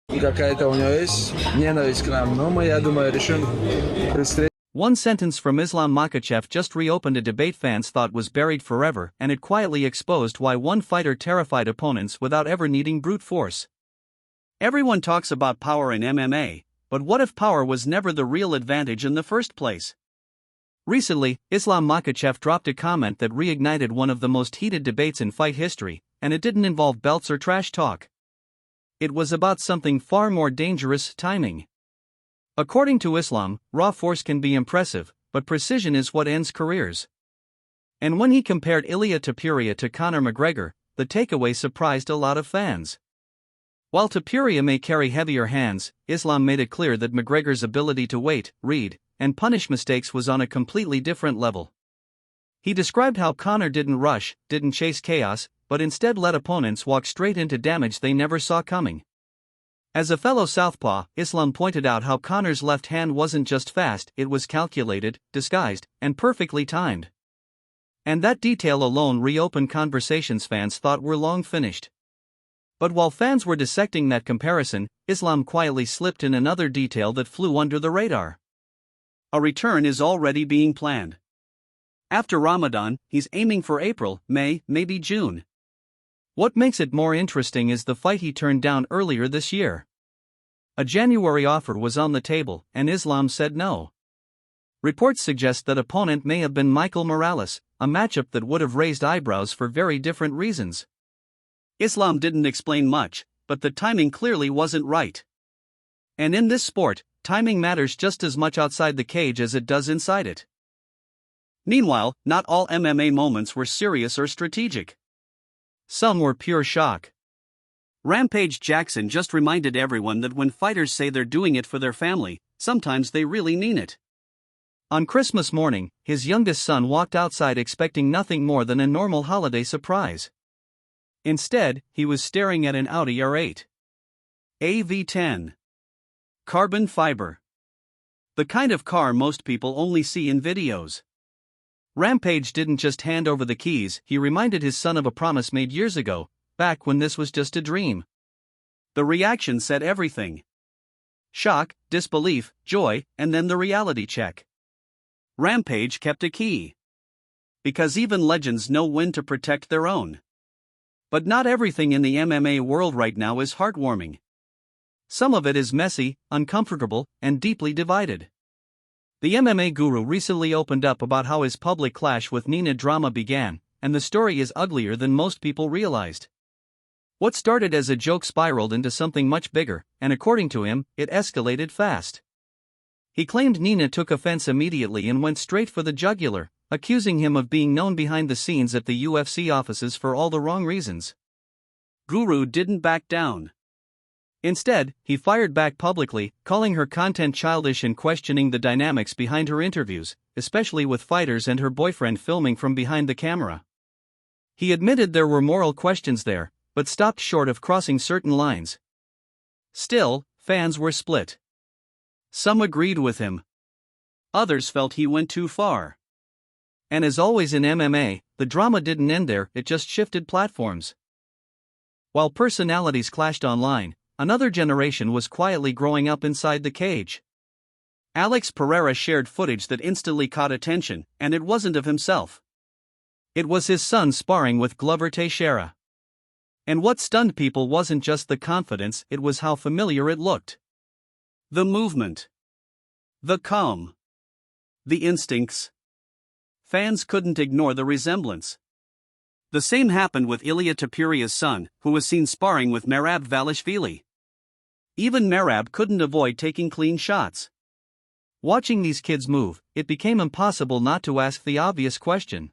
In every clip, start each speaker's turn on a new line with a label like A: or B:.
A: Какая-то у него есть ненависть к нам, но я думаю, решим быстрее.
B: One sentence from Islam Makhachev just reopened a debate fans thought was buried forever, and it quietly exposed why one fighter terrified opponents without ever needing brute force. Everyone talks about power in MMA, but what if power was never the real advantage in the first place? Recently, Islam Makhachev dropped a comment that reignited one of the most heated debates in fight history, and it didn't involve belts or trash talk. It was about something far more dangerous: timing. According to Islam, raw force can be impressive, but precision is what ends careers. And when he compared Ilia Topuria to Conor McGregor, the takeaway surprised a lot of fans. While Topuria may carry heavier hands, Islam made it clear that McGregor's ability to wait, read, and punish mistakes was on a completely different level. He described how Conor didn't rush, didn't chase chaos, but instead let opponents walk straight into damage they never saw coming. As a fellow southpaw, Islam pointed out how Conor's left hand wasn't just fast, it was calculated, disguised, and perfectly timed. And that detail alone reopened conversations fans thought were long finished. But while fans were dissecting that comparison, Islam quietly slipped in another detail that flew under the radar. A return is already being planned. After Ramadan, he's aiming for April, May, maybe June. What makes it more interesting is the fight he turned down earlier this year. A January offer was on the table, and Islam said no. Reports suggest that opponent may have been Michael Morales, a matchup that would have raised eyebrows for very different reasons. Islam didn't explain much, but the timing clearly wasn't right. And in this sport, timing matters just as much outside the cage as it does inside it. Meanwhile, not all MMA moments were serious or strategic. Some were pure shock. Rampage Jackson just reminded everyone that when fighters say they're doing it for their family, sometimes they really mean it. On Christmas morning, his youngest son walked outside expecting nothing more than a normal holiday surprise. Instead, he was staring at an Audi R8. AV10. Carbon fiber. The kind of car most people only see in videos. Rampage didn't just hand over the keys, he reminded his son of a promise made years ago, back when this was just a dream. The reaction said everything. Shock, disbelief, joy, and then the reality check. Rampage kept a key. Because even legends know when to protect their own. But not everything in the MMA world right now is heartwarming. Some of it is messy, uncomfortable, and deeply divided. The MMA guru recently opened up about how his public clash with Nina drama began, and the story is uglier than most people realized. What started as a joke spiraled into something much bigger, and according to him, it escalated fast. He claimed Nina took offense immediately and went straight for the jugular, accusing him of being known behind the scenes at the UFC offices for all the wrong reasons. Guru didn't back down. Instead, he fired back publicly, calling her content childish and questioning the dynamics behind her interviews, especially with fighters and her boyfriend filming from behind the camera. He admitted there were moral questions there, but stopped short of crossing certain lines. Still, fans were split. Some agreed with him. Others felt he went too far. And as always in MMA, the drama didn't end there, it just shifted platforms. While personalities clashed online, another generation was quietly growing up inside the cage. Alex Pereira shared footage that instantly caught attention, and it wasn't of himself. It was his son sparring with Glover Teixeira. And what stunned people wasn't just the confidence, it was how familiar it looked. The movement. The calm. The instincts. Fans couldn't ignore the resemblance. The same happened with Ilia Topuria's son, who was seen sparring with Merab Valishvili. Even Merab couldn't avoid taking clean shots. Watching these kids move, it became impossible not to ask the obvious question.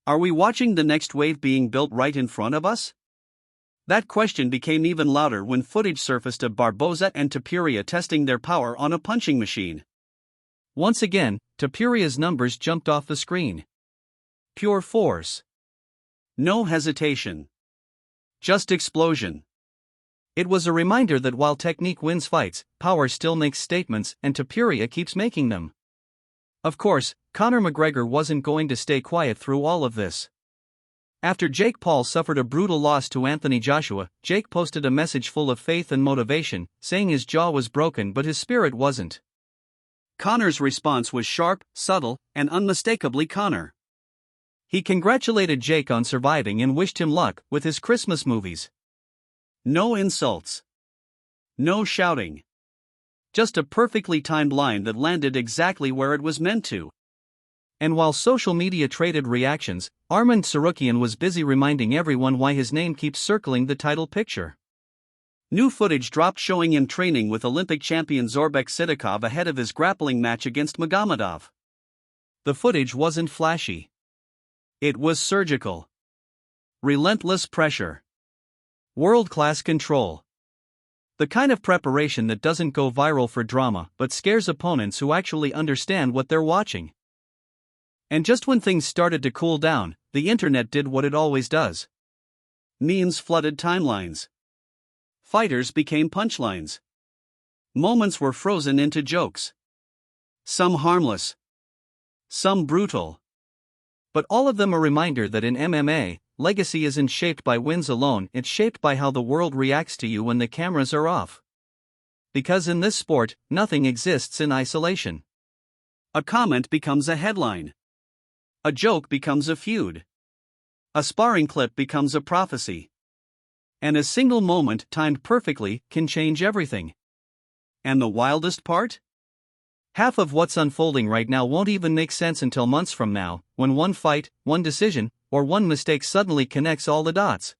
B: Are we watching the next wave being built right in front of us? That question became even louder when footage surfaced of Barboza and Topuria testing their power on a punching machine. Once again, Topuria's numbers jumped off the screen. Pure force. No hesitation. Just explosion. It was a reminder that while technique wins fights, power still makes statements, and Topuria keeps making them. Of course, Conor McGregor wasn't going to stay quiet through all of this. After Jake Paul suffered a brutal loss to Anthony Joshua, Jake posted a message full of faith and motivation, saying his jaw was broken but his spirit wasn't. Conor's response was sharp, subtle, and unmistakably Conor. He congratulated Jake on surviving and wished him luck with his Christmas movies. No insults. No shouting. Just a perfectly timed line that landed exactly where it was meant to. And while social media traded reactions, Arman Tsarukyan was busy reminding everyone why his name keeps circling the title picture. New footage dropped showing him training with Olympic champion Zorbek Sidikov ahead of his grappling match against Magomedov. The footage wasn't flashy. It was surgical. Relentless pressure. World-class control. The kind of preparation that doesn't go viral for drama but scares opponents who actually understand what they're watching. And just when things started to cool down, the internet did what it always does. Memes flooded timelines. Fighters became punchlines. Moments were frozen into jokes. Some harmless. Some brutal. But all of them a reminder that in MMA, legacy isn't shaped by wins alone, it's shaped by how the world reacts to you when the cameras are off. Because in this sport, nothing exists in isolation. A comment becomes a headline. A joke becomes a feud. A sparring clip becomes a prophecy. And a single moment timed perfectly can change everything. And the wildest part? Half of what's unfolding right now won't even make sense until months from now, when one fight, one decision, or one mistake suddenly connects all the dots.